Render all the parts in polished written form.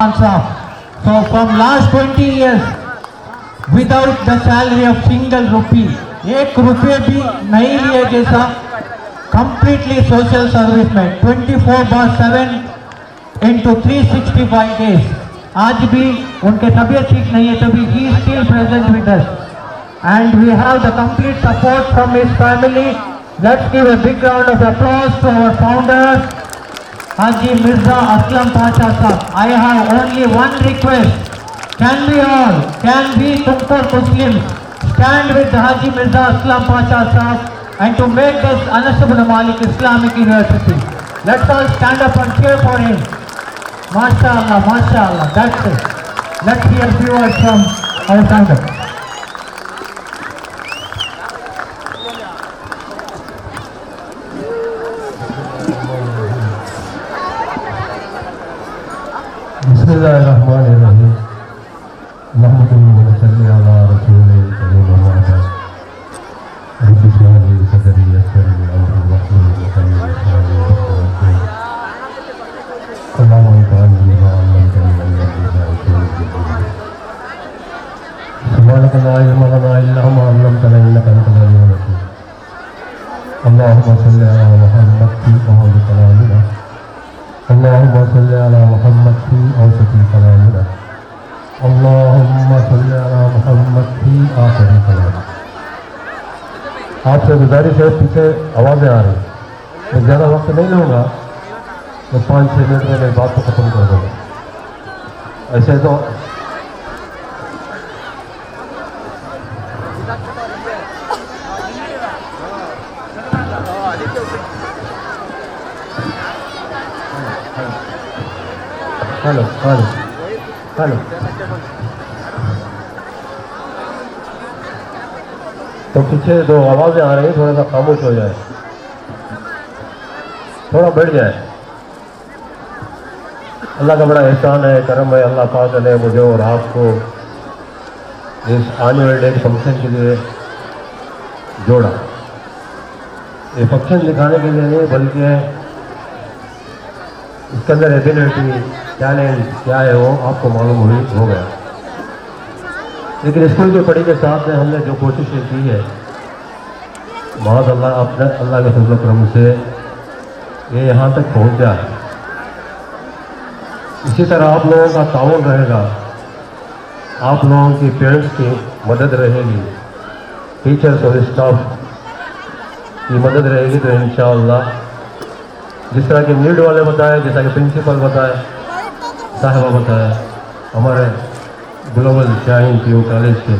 Khan Saab. So from last 20 years, without the salary of single rupee, एक रुपये भी नहीं लिए जैसा, completely social service में 24/7 into 365 days. आज भी उनके तबीयत ठीक नहीं है तो भी he is still present with us. And we have the complete support from his family. Let's give a big round of applause to our founder, Haji Mirza Aslam Pasha Sahab. I have only one request. Can we Tungkur Muslims stand with Haji Mirza Aslam Pasha Sahab and to make this Anas ibn Malik Islamic University. Let's all stand up and cheer for him. MashaAllah, MashaAllah. That's it. Let's hear a few words from our founder. बिस्मिल्लाहिर्रहमानिर्रहीम नहमदुहु व नसल्ली अला रसूलिल करीम अम्मा बाद rabbi इश्रह ली सदरी यस्सिर ली अमरी वह्लुल उक़दतम मिन लिसानी यफ़क़हू क़ौली अल्लाहुम्मा इन्नी अल्लमतनी अल्लज़ी ला इलाहा सुब्हानका ला इल्मा लना इल्ला मा अल्लमतना इन्नका अंतल अलीमुल हकीम अल्लाहुम्मा सल्लि अला मुहम्मद फी अव्वल कलामिना اللهم صل على محمد في أوسط كلامنا اللهم صل على محمد في آخر كلامنا. آپ سے گزارش ہے پیچھے آوازیں آ رہی ہیں میں زیادہ وقت نہیں لوں گا میں 5-6 منٹ میں بات کو ختم کر دوں گا. ایسے تو ہلو تو پیچھے دو آوازیں آ رہی ہیں تھوڑا سا خاموش ہو جائے تھوڑا بیٹھ جائے. اللہ کا بڑا احسان ہے کرم ہے اللہ پاک نے مجھے اور آپ کو اس آنے والے فنکشن کے لیے جوڑا. یہ فنکشن دکھانے کے لیے نہیں بلکہ اس کے اندر ایبلٹی ٹیلنٹ کیا ہے وہ آپ کو معلوم ہو گیا. لیکن اسکول کی پڑھی کے ساتھ میں ہم نے جو کوششیں کی ہے بہت اللہ کے فضل و کرم سے یہ یہاں تک پہنچا ہے. اسی طرح آپ لوگوں کا تعاون رہے گا, آپ لوگوں کی پیرنٹس کی مدد رہے گی, ٹیچرس اور اسٹاف کی مدد رہے گی تو انشاءاللہ جس طرح کے نیڈ والے بتائے, جیسا کہ پرنسپل بتائے, صاحبہ بتایا, ہمارے گلوبل شاہین پی یو کالج کے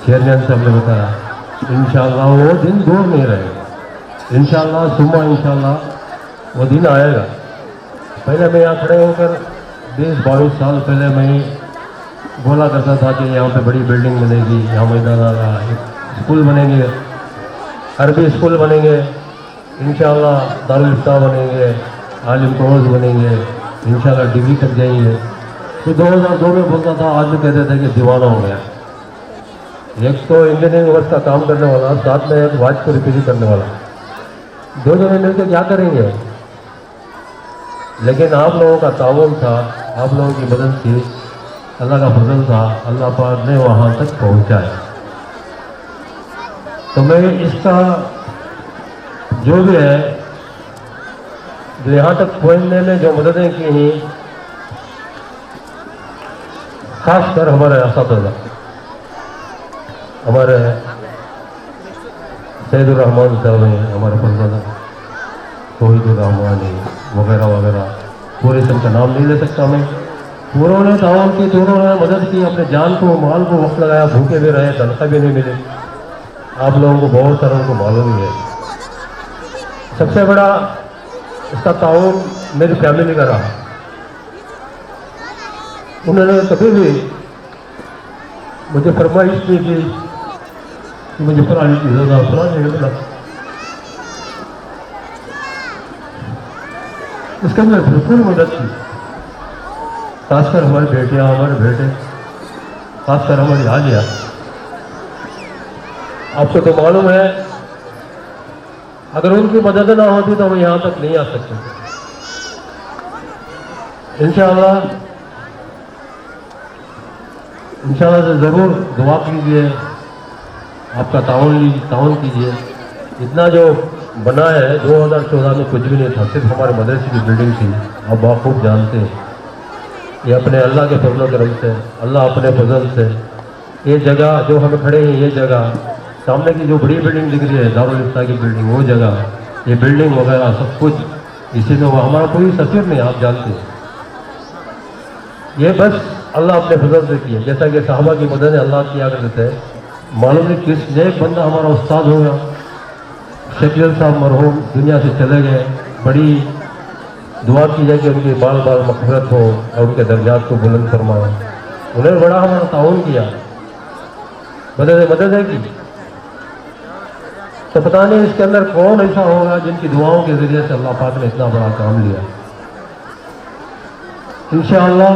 چیئرمین صاحب نے بتایا, انشاءاللہ وہ دن دور نہیں رہے گا. انشاءاللہ صبح انشاءاللہ وہ دن آئے گا. پہلے میں یہاں کھڑے ہو کر 20-22 سال پہلے میں بولا کرتا تھا کہ یہاں پہ بڑی بلڈنگ بنے گی, یہاں میدان آگا, اسکول بنیں گے, عربی اسکول بنیں گے, انشاءاللہ دارالفتہ بنیں گے, عالم کورس بنیں گے, انشاءاللہ ڈگری تک جائیں گے. تو 2002 میں بولتا تھا, آج بھی کہتے تھے کہ دیوانہ ہو گیا. ایک تو انجینئرنگ ورک کا کام کرنے والا, ساتھ میں ایک واچ کو ریپیئر کرنے والا, دو جنے مل کے کیا کریں گے. لیکن آپ لوگوں کا تعاون تھا, آپ لوگوں کی مدد تھی, اللہ کا فضل تھا, اللہ پاک نے وہاں تک پہنچایا. تو میں اس کا جو بھی ہے جو یہاں تک پہنچنے میں جو مددیں کی ہیں, خاص کر ہمارے اساتذہ, ہمارے سید الرحمان صاحب ہیں, ہمارے فرزانہ توحید الرحمان وغیرہ وغیرہ, پورے سب کا نام نہیں لے سکتا میں. پوروں نے تعاون کی, دونوں نے مدد کی, اپنے جان کو مال کو وقت لگایا, بھوکے بھی رہے, تنخواہ بھی نہیں ملے. آپ لوگوں کو بہت ساروں کو معلوم ہی ہے. سب سے بڑا اس کا تعاون میری فیملی کا رہا. انہوں نے کبھی بھی مجھے فرمائش نہیں کی کہ مجھے فلانی چیزوں کا فلانی ملا. اس کے اندر بالکل مدد کی, خاص کر ہماری بیٹیاں, ہمارے بیٹے, خاص کر ہماری حالیہ. آپ کو تو معلوم ہے اگر ان کی مدد نہ ہوتی تو ہم یہاں تک نہیں آ سکتے. انشاءاللہ इंशाल्लाह से ज़रूर दुआ कीजिए, आपका ताउन कीजिए। इतना जो बना है 2014 में कुछ भी नहीं था, सिर्फ हमारे मदरसे की बिल्डिंग थी। आप बाखूब जानते हैं, ये अपने अल्लाह के फजल करम से, अल्लाह अपने फजल से ये जगह जो हम खड़े हैं, ये जगह सामने की जो बड़ी बिल्डिंग दिख रही है दारुल इफ्ता की बिल्डिंग, वो जगह, ये बिल्डिंग वगैरह सब कुछ इसी में हुआ। हमारा कोई सफ़ीर नहीं, आप जानते हैं, ये बस अल्लाह अपने फजल से किया। जैसा कि साहबा की मदद अल्लाह किया करते थे, मालूम नहीं किस नेक बंदा हमारा उस्ताद हो गया, शकील साहब मरहूम दुनिया से चले गए। बड़ी दुआ की जाए कि उनकी बाल बाल मग़फ़िरत हो और उनके दर्जात को बुलंद फरमाए। उन्होंने बड़ा हमारा ताउन किया, मदद है की। तो पता नहीं इसके अंदर कौन ऐसा होगा जिनकी दुआओं के ज़रिए से अल्लाह पाक ने इतना बड़ा काम लिया। इंशाअल्लाह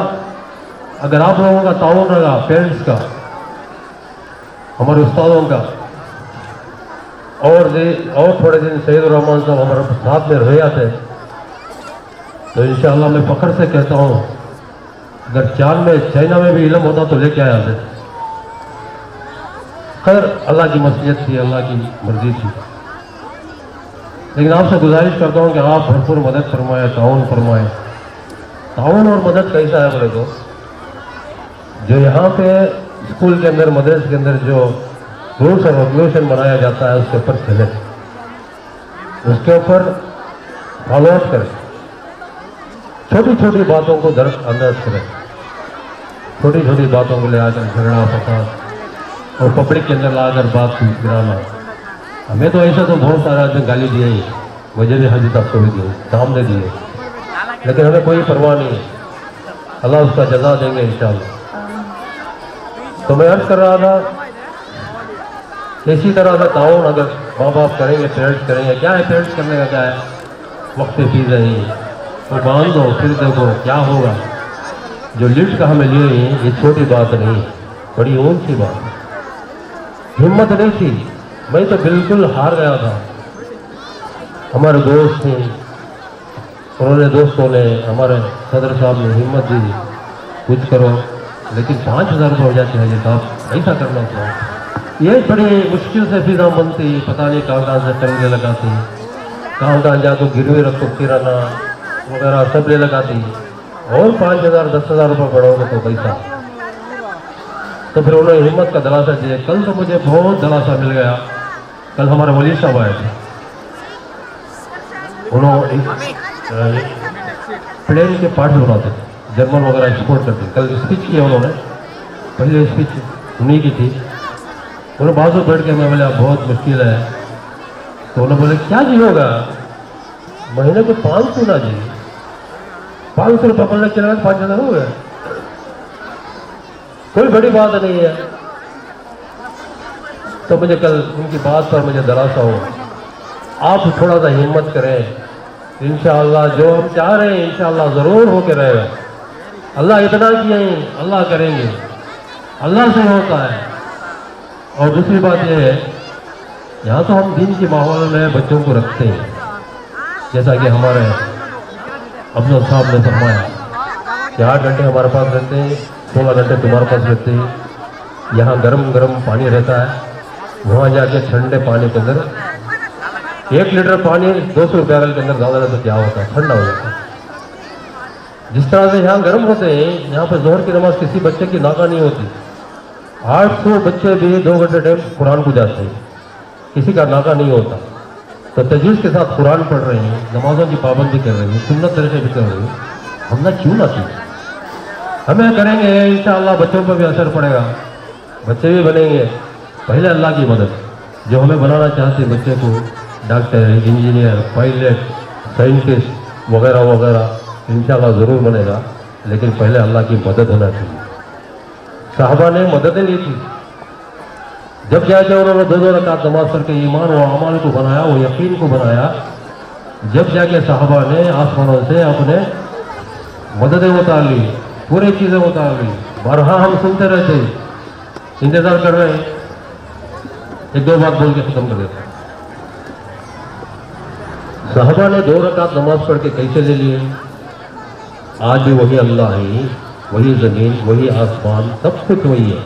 अगर आप लोगों का ताउन रहा, पेरेंट्स का, हमारे उस्तादों का, और थोड़े दिन सैयद रहमान साहब हमारे साथ में रह आते, तो इंशाअल्लाह मैं फ़ख्र से कहता हूँ, अगर चाइना में भी इल्म होता तो लेके आया थे। खैर अल्लाह की मसीहत थी, अल्लाह की मर्जी थी, लेकिन आपसे गुजारिश करता हूँ कि आप भरपूर मदद फरमाए, ताउन फरमाए। ताउन और मदद कैसा है बोले तो, जो यहाँ पे स्कूल के अंदर, मदरसे के अंदर जो रूल्स और रेगुलेशन बनाया जाता है उसके ऊपर चले, उसके ऊपर फॉलो अप करें, छोटी छोटी बातों को अंदाज करें, छोटी छोटी बातों को ले आकर झगड़ा फसाद और पब्लिक के अंदर लाकर बात गिराना। हमें तो ऐसा तो बहुत सारा आदमी गाली दिए ही, मुझे भी हजी तक को भी दिए, सामने दिए, लेकिन हमें कोई परवाह नहीं है, अल्लाह उसका जज़ा देंगे इंशाअल्लाह। तो मैं अर्ज कर रहा था, इसी तरह का ताउन अगर माँ बाप करेंगे, पेरेंट्स करेंगे, क्या है पेरेंट्स करने का, क्या है वक्त पे फीस रही तो बांध दो, फिर देखो क्या होगा। जो लिफ्ट का हमें लिए हैं ये छोटी बात नहीं, बड़ी ऊंची बात है। हिम्मत नहीं थी, मैं तो बिल्कुल हार गया था। हमारे दोस्त थे, उन्होंने दोस्तों ने, हमारे सदर साहब ने हिम्मत दी, कुछ करो, लेकिन 5,000 रुपये हो जाते हैं, ये साहब ऐसा करना था। ये बड़ी मुश्किल से फिजा बनती, पता नहीं कहाँ से टंगे लगाती, कहाँ जाकर गिरवे रखो, किराना वगैरह सब ले लगाती, और 5,000 10,000 रुपये बढ़ोगे तो पैसा। तो फिर उन्होंने हिम्मत का दिलासा दिया। कल तो मुझे बहुत दिलासा मिल गया। कल हमारे वली साहब आए थे, उन्होंने प्लेन के पार्ट्स बनाते थे, जर्मन वगैरह एक्सपोर्ट करते। कल स्पीच किया उन्होंने, पहले स्पीच उन्हीं की थी। उन्होंने बाजू बैठ के मैं बोला बहुत मुश्किल है, तो उन्होंने बोले क्या जी होगा, महीने को 500 ना जी, 500 रुपये पकड़ने चला 5,000 हो गए, कोई बड़ी बात नहीं है। तो मुझे कल उनकी बात पर मुझे दिलासा हो, आप थोड़ा सा हिम्मत करें, इंशाअल्लाह जो हम चाह रहे हैं इंशाअल्लाह ज़रूर होके रहेगा। अल्लाह इतना किए, अल्लाह करेंगे, अल्लाह से होता है। और दूसरी बात यह है, यहाँ तो हम दिन के माहौल में बच्चों को रखते हैं, जैसा कि हमारे अफजल साहब ने फरमाया कि 8 घंटे हमारे पास रहते हैं, 16 घंटे तुम्हारे पास रहते हैं। यहाँ गर्म गर्म पानी रहता है, वहाँ जाके ठंडे पानी के अंदर 1 लीटर पानी 200 रुपये के अंदर ज़्यादा तो क्या होता है, ठंडा हो जाता है। जिस तरह से यहाँ गर्म होते हैं, यहाँ पर जोहर की नमाज किसी बच्चे की नाका नहीं होती। 800 बच्चे भी 2 घंटे टाइम कुरान को जाते हैं, किसी का नाका नहीं होता। तो तजवीज़ के साथ कुरान पढ़ रहे हैं, नमाजों की पाबंदी कर रहे हैं, सुन्नत तरीके भी कर रहे हैं, हमने क्यों ना की। हमें करेंगे इंशाअल्लाह, बच्चों पर भी असर पड़ेगा, बच्चे भी बनेंगे। पहले अल्लाह की मदद, जो हमें बनाना चाहते हैं बच्चे को डॉक्टर, इंजीनियर, पायलट, साइंटिस्ट वगैरह वगैरह, इंशाअल्लाह ज़रूर बनेगा, लेकिन पहले अल्लाह की मदद होना चाहिए। साहबा ने मददें ली थी, जब जाके उन्होंने 2-2 रकात नमाज पढ़ के ईमान व अमाल को बनाया, वो यकीन को बनाया, जब जाके साहबा ने आसमानों से अपने मददें उतार ली, पूरी चीज़ें उतार ली। बारहा हम सुनते रहते, इंतजार कर रहे हैं, 1-2 बात बोल के खत्म कर देते। साहबा ने 2 रकात नमाज पढ़ के कैसे ले लिए? आज भी वही अल्लाह है वही ज़मीन, वही आसमान, सब कुछ वही है।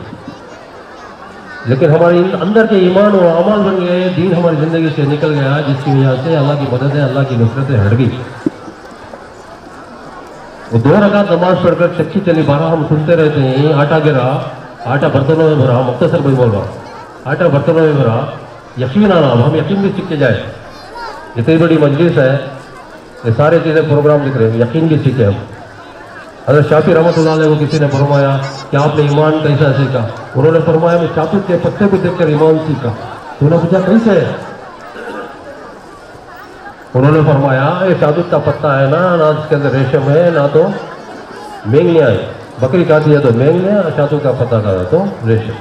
लेकिन हमारे अंदर के ईमान और अमाल बन गए, दीन हमारी ज़िंदगी से निकल गया, जिसकी वजह से अल्लाह की मदद है, अल्लाह की नुसरतें हट गई। वो 2 रकात नमाज पढ़कर चक्की चली 12 हम सुनते रहते हैं, आटा गिरा, आटा बर्तनों में भरा, मुख्तसर भाई बोल रहा हूँ, आटा बर्तनों में भरा, यकीन आना, अब हम यकीन भी सीख के जाए। इतनी बड़ी मजलिस है, ये सारे चीज़ें प्रोग्राम लिख रहे हैं, यकीन भी सीखे हम। हज़रत शाफी रहमतुल्लाह अलैह को किसी ने फरमाया कि आपने ईमान कैसा सीखा? उन्होंने फरमाया मैं शातूत के पत्ते को देखकर ईमान सीखा। तो उन्होंने पूछा कैसे? उन्होंने फरमाया ये शातूत का पत्ता है ना इसके अंदर रेशम है, ना तो मेंगनिया है, बकरी खाती है तो मेंगनिया, शातूत का पत्ता खाता है तो रेशम,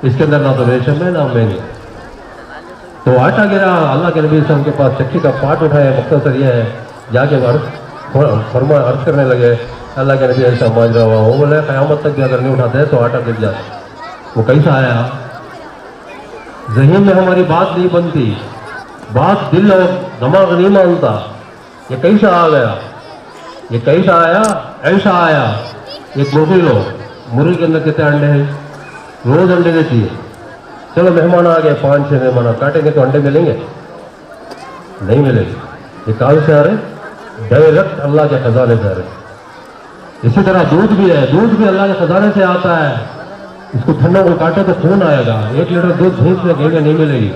इसके अंदर ना तो रेशम है ना मेंगनिया। तो आटा गिरा, अल्लाह के नबी सल्लल्लाहु अलैहि वसल्लम के पास चक्की का पाट उठाया, मुख्तसर यह है, जाके फरमा अर्ज करने लगे, अल्लाह के नबी ऐसा माजरा हुआ। वो बोले क़यामत तक भी अगर नहीं उठाते तो आटा गिर जाता। वो कैसा आया? ज़हन में हमारी बात नहीं बनती, बात दिल और दिमाग नहीं मानता। ये कैसा आ गया? ये कैसा आया? ऐसा आया। एक मुर्गी लो, मुर्गी के अंदर कितने अंडे हैं? रोज अंडे देती है। चलो मेहमान आ गए, 5-6 मेहमान, काटेंगे तो अंडे मिलेंगे? नहीं मिलेंगे। ये कहाँ से आ रहे? डायरेक्ट अल्लाह के खजाने से आ रहे। इसी तरह दूध भी है, दूध भी अल्लाह के खजाने से आता है। इसको ठंडा को काटे तो खून आएगा, 1 लीटर दूध भैंस में कहीं नहीं मिलेगी।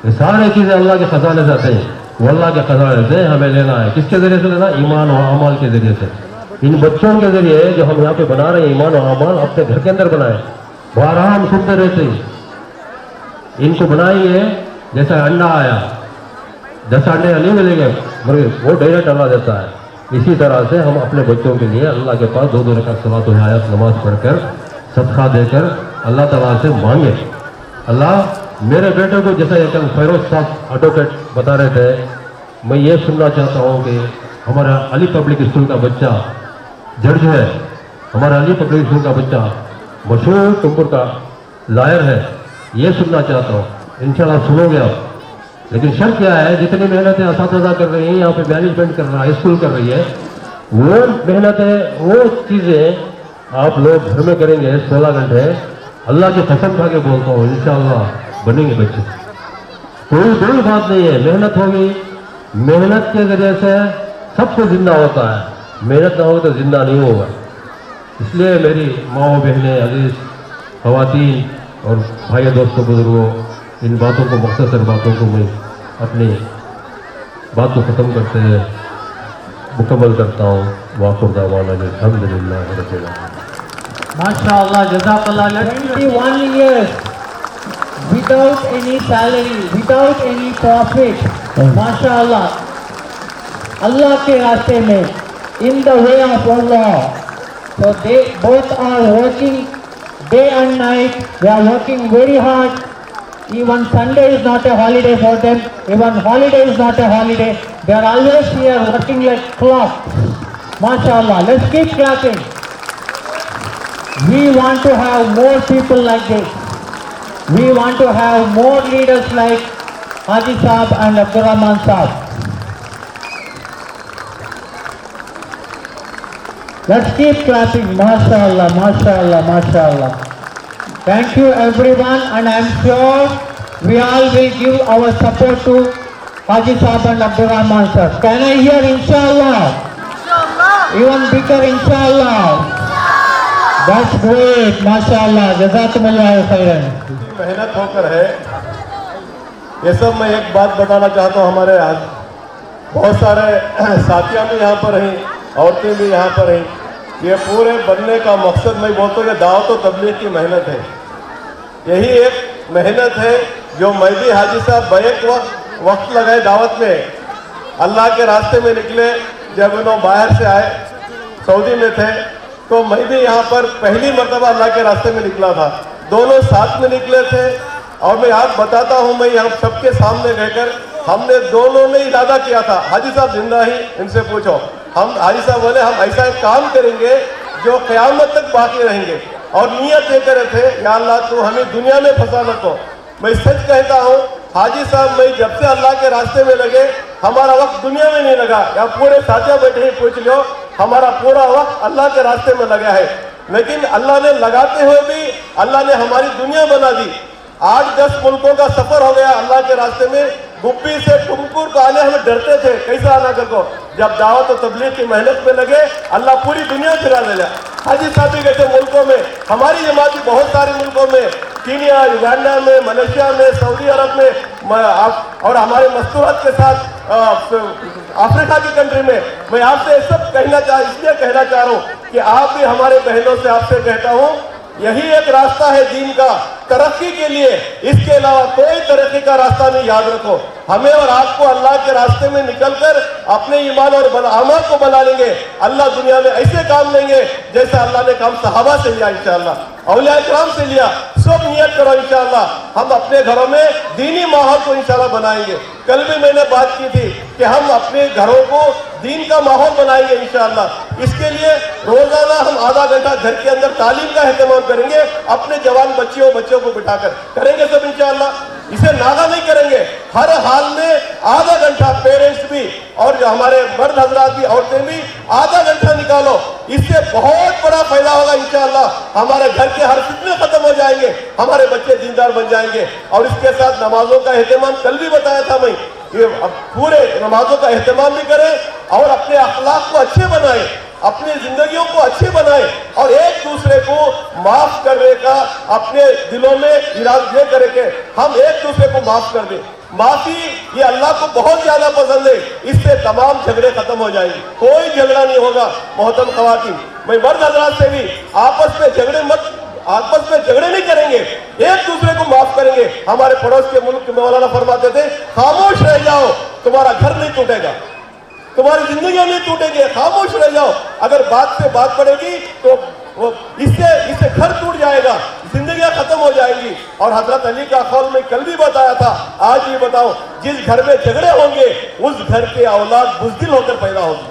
ये सारी चीज़ें अल्लाह के खजाने से आते हैं, वो अल्लाह के खजाने से हमें लेना है। किसके जरिए से लेना? ईमान और अमाल के जरिए से। इन बच्चों के जरिए जो हम यहाँ पे बना रहे हैं, ईमान और अमाल अपने घर के अंदर बनाए। बारह हम सुनते रहते हैं, इनको बनाएंगे जैसा अंडा आया, 10 अंडे नहीं मिलेंगे मगर वो डायरेक्ट अल्लाह देता है। इसी तरह से हम अपने बच्चों के लिए अल्लाह के पास 2-2 रकात सलात हायत नमाज पढ़कर सदका देकर अल्लाह ताला से मांगे, अल्लाह मेरे बेटे को, जैसा ये कल फैरोज साहब एडवोकेट बता रहे थे, मैं ये सुनना चाहता हूँ कि हमारा अली पब्लिक स्कूल का बच्चा जज है, हमारा अली पब्लिक स्कूल का बच्चा मशहूर टुमपुर का लायर है, ये सुनना चाहता हूँ। इंशाल्लाह सुनोगे आप। लेकिन शर्त क्या है? जितनी मेहनतें असातिज़ा कर रही हैं, यहाँ पे मैनेजमेंट कर रहा है, स्कूल कर रही है, वो मेहनतें, वो चीज़ें आप लोग घर में करेंगे 16 घंटे। अल्लाह की कसम खा के बोलता हूँ इंशाअल्लाह बनेंगे बच्चे। कोई बात नहीं है, मेहनत होगी, मेहनत के जरिए से सब कुछ जिंदा होता है, मेहनत ना हो तो जिंदा नहीं होगा। इसलिए मेरी माओ बहनें, अजीज ख़वातीन और भाई दोस्तों बुजुर्गों, इन बातों को, मुख्तसर बातों को मैं अपनी बात को ख़त्म करते हुए मुकम्मल करता हूँ। वाक़िअ दावाना अल्हम्दुलिल्लाह रब्बिल आलमीन। माशाअल्लाह, जज़ाकल्लाह। 21 years without any salary, without any profit. माशाअल्लाह, अल्लाह के रास्ते में, in the way of Allah. So they both are working day and night. They are working very hard. Even Sunday is not a holiday for them. Even holiday is not a holiday. They are always here working like clock. MashaAllah. Let's keep clapping. We want to have more people like this. We want to have more leaders like Haji Saab and Abdurrahman Saab. Let's keep clapping. MashaAllah, MashaAllah, MashaAllah. Thank you everyone, and I'm sure we all will give our support to Haji Saab and Abdurrahman sir. Can I hear inshallah? Inshallah. Even bigger inshallah. That's great. MashaAllah. Jazakumullahu khairan. मेहनत होकर है ये सब। मैं एक बात बताना चाहता हूँ, हमारे आज बहुत सारे साथियाँ भी यहाँ पर हैं, औरतें भी यहाँ पर हैं। ये पूरे बनने का मकसद मैं बोलता हूँ, दावत और तबलीग की मेहनत है। यही एक मेहनत है जो मेहदी हाजी साहब बैक वक्त लगाए दावत में, अल्लाह के रास्ते में निकले। जब उन्होंने बाहर से आए, सऊदी में थे, तो मैं भी यहाँ पर पहली मरतबा अल्लाह के रास्ते में निकला था। दोनों साथ में निकले थे। और मैं आज बताता हूँ, मैं यहाँ सबके सामने रहकर हमने दोनों ने इरादा किया था। हाजी साहब जिंदा ही, इनसे पूछो। हम हाजी साहब बोले हम ऐसा एक काम करेंगे जो क़यामत तक बाकी रहेंगे, और नियत ये करे थे, या अल्लाह तू हमें दुनिया में फंसा न को। मैं सच कहता हूँ, हाजी साहब मैं जब से अल्लाह के रास्ते में लगे, हमारा वक्त दुनिया में नहीं लगा। या पूरे साथिया बैठे ही पूछ लो, हमारा पूरा वक्त अल्लाह के रास्ते में लगा है, लेकिन अल्लाह ने लगाते हुए भी अल्लाह ने हमारी दुनिया बना दी। 8-10 मुल्कों का सफर हो गया अल्लाह के रास्ते में। गुब्बी से टुमकुर को आने हम डरते थे, कैसा आना को। जब दावत और तबलीग की मेहनत में लगे अल्लाह पूरी दुनिया फिरा ले गया। हाजी साहब भी गए मुल्कों में, हमारी जमाती बहुत सारे मुल्कों में, कीनिया, युगांडा में, मलेशिया में, सऊदी अरब में और हमारे मस्तूरात के साथ अफ्रीका की कंट्री में। मैं आपसे सब इसलिए कहना चाह रहा हूँ कि आप भी हमारे बहनों से आपसे कहता हूँ, यही एक रास्ता है दीन का तरक्की के लिए, इसके अलावा कोई तरक्की का रास्ता नहीं। याद रखो, हमें और आपको अल्लाह के रास्ते में निकलकर अपने ईमान और अमाल को बना लेंगे। अल्लाह दुनिया में ऐसे काम लेंगे जैसा अल्लाह ने काम सहाबा से लिया, इंशाअल्लाह औलिया इकराम से लिया। सब नियत करो इंशाअल्लाह हम अपने घरों में दीनी माहौल को इंशाअल्लाह बनाएंगे। कल भी मैंने बात की थी कि हम अपने घरों को दीन का माहौल बनाएंगे इंशाअल्लाह। इसके लिए रोजाना हम आधा घंटा घर के अंदर तालीम का एहतमाम करेंगे, अपने जवान बच्चों को बिठाकर करेंगे सब इंशाअल्लाह। इसे नागा नहीं करेंगे, हर हाल में आधा घंटा पेरेंट्स भी और जो हमारे मर्द हजरात भी, औरतें भी आधा घंटा निकालो। इससे बहुत बड़ा फायदा होगा इंशाअल्लाह। हमारे घर के हर फितने खत्म हो जाएंगे, हमारे बच्चे दीनदार बन जाएंगे। और इसके साथ नमाजों का एहतमाम कल भी बताया था मैं, ये पूरे नमाजों का एहतमाम भी करें और अपने अखलाक को अच्छे बनाए, अपनी जिंदगियों को अच्छे बनाए और एक दूसरे को माफ करने का अपने दिलों में इरादा करें कि हम एक दूसरे को माफ कर दें। माफी ये अल्लाह को बहुत ज्यादा पसंद है, इससे तमाम झगड़े खत्म हो जाएंगे, कोई झगड़ा नहीं होगा। मोहतरम खवातीन, मैं मर्द हजरात से भी आपस में झगड़े नहीं करेंगे, एक दूसरे को माफ करेंगे। हमारे पड़ोस के मुल्क में मौलाना फरमाते थे, खामोश रह जाओ, तुम्हारा घर नहीं टूटेगा, तुम्हारी जिंदगी नहीं टूटेगी, खामोश रह जाओ। अगर बात से बात पड़ेगी तो इससे घर टूट जाएगा, जिंदगियां खत्म हो जाएंगी। और हजरत अली का कौल में कल भी बताया था, आज भी बताओ, जिस घर में झगड़े होंगे उस घर के औलाद बुज़दिल होकर पैदा होगी।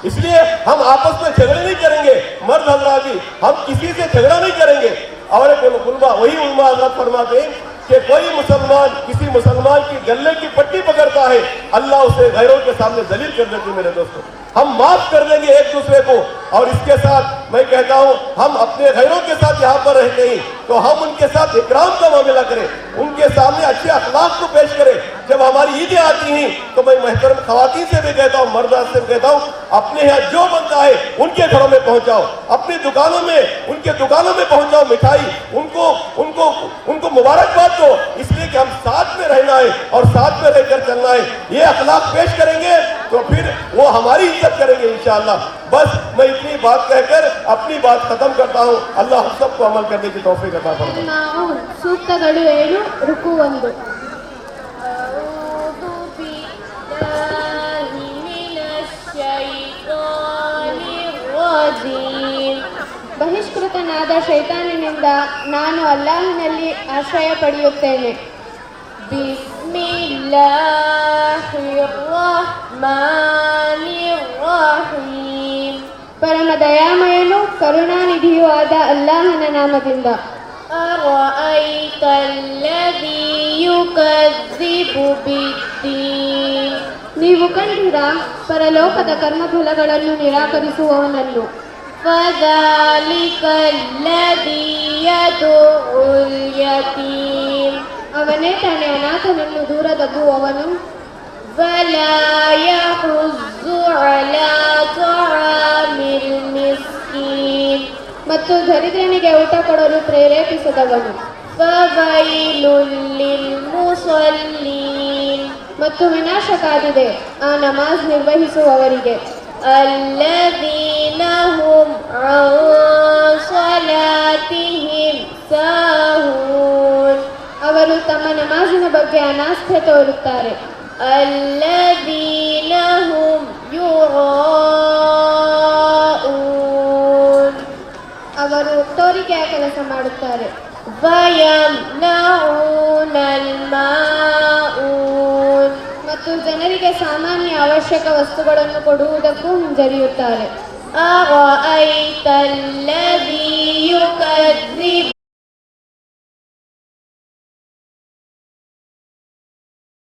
इसलिए हम आपस में झगड़े नहीं करेंगे, मर्द हजरात भी हम किसी से झगड़ा नहीं करेंगे। और वही उलमा हजरत फरमाते हैं कि कोई मुसलमान किसी मुसलमान की गले की पट्टी पकड़ता है, अल्लाह उसे गैरों के सामने जलील कर देते हैं। मेरे दोस्तों, हम माफ कर देंगे एक दूसरे को। और इसके साथ मैं कहता हूं, हम अपने गैरों के साथ यहाँ पर रहते हैं तो हम उनके साथ इकराम का मामला करें, उनके सामने अच्छे अखलाक को पेश करें। जब हमारी ईदें आती हैं तो मैं महतरम खवातीन से भी कहता हूँ, मर्दात से कहता हूँ, अपने यहाँ जो बनता है उनके घरों में पहुंचाओ, अपनी दुकानों में उनके दुकानों में पहुंचाओ मिठाई, उनको मुबारकबाद दो, इसलिए कि हम साथ में रहना है और साथ में रहकर चलना है। ये अखलाक पेश करेंगे तो फिर वो हमारी इज्जत करेंगे इंशाअल्लाह। बस मैं इतनी बात कहकर अपनी बात खत्म करता हूँ। अल्लाह हम सबको अमल करने की तौफीक अता फरमाए। ನಾವು ಸೂಕ್ತಗಳು 7 ರುಕು 1 ಬಹಿಷ್ಕೃತನಾದ ಶೈತಾನನಿಂದ ನಾನು ಅಲ್ಲಾಹನಲ್ಲಿ ಆಶ್ರಯ ಪಡೆಯುತ್ತೇನೆ. ಬಿಸ್ಮಿಲ್ಲಾಹಿರ್ರಹ್ಮಾನಿರ್ರಹೀಮ್. ಪರಮ ದಯಾಮಯನು ಕರುಣಾನಿಧಿಯೂ ಆದ ಅಲ್ಲಾಹನ ನಾಮದಿಂದ. ಅರಅಯ್ತ ಅಲ್ಲದೀ ಯುಕದ್ದಿಬು ಬಿದ್ದೀನ್. ನೀವು ಕಂಡಿರಾ ಪರಲೋಕದ ಕರ್ಮಫಲಗಳನ್ನು ನಿರಾಕರಿಸುವವನನ್ನು. ಫದಾಲಿಕ ಅಲ್ಲದೀ ಯದುಉಲ್ ಯತೀಮ್. ಅವನೇ ತಾನೇ ಅನಾಥನನ್ನು ದೂರದಬ್ಬುವವನು. ವಲಾ ಯಹುಜ್ಜು ಅಲಾ ತಆಮಿಲ್ ಮಿಸ್ಕೀನ್. ಮತ್ತು ದರಿದ್ರನಿಗೆ ಊಟ ಕೊಡಲು ಪ್ರೇರೇಪಿಸದವನು. ಫವೈಲುಲ್ ಲಿಲ್ ಮುಸಲ್ಲೀನ್. ಮತ್ತು ವಿನಾಶಕಾದಿದೆ ಆ ನಮಾಜ್ ನಿರ್ವಹಿಸುವವರಿಗೆ. ಅಲ್ಲದೀನ ಹುಂ ಅನ್ ಸಲಾತಿಹಿಂ ಸಾಹೂನ್. ಅವರು ತಮ್ಮ ನಮಾಜಿನ ಬಗ್ಗೆ ಅನಾಸ್ಥೆ ತೋರುತ್ತಾರೆ. ಅಲ್ಲದೀನ ಹುಂ ಯುರಾಊನ್. ಅವರು ತೋರಿಕೆಯ ಕೆಲಸ ಮಾಡುತ್ತಾರೆ. ವಯಮ್ನಊನಲ್ ಮಾಊನ್. ಮತ್ತು ಜನರಿಗೆ ಸಾಮಾನ್ಯ ಅವಶ್ಯಕ ವಸ್ತುಗಳನ್ನು ಕೊಡುವುದಕ್ಕೂ ಹಿಂಜರಿಯುತ್ತಾರೆ. ಅರಅಯ್ತ ಅಲ್ಲದೀ ಯುಕದ್ದಿಬು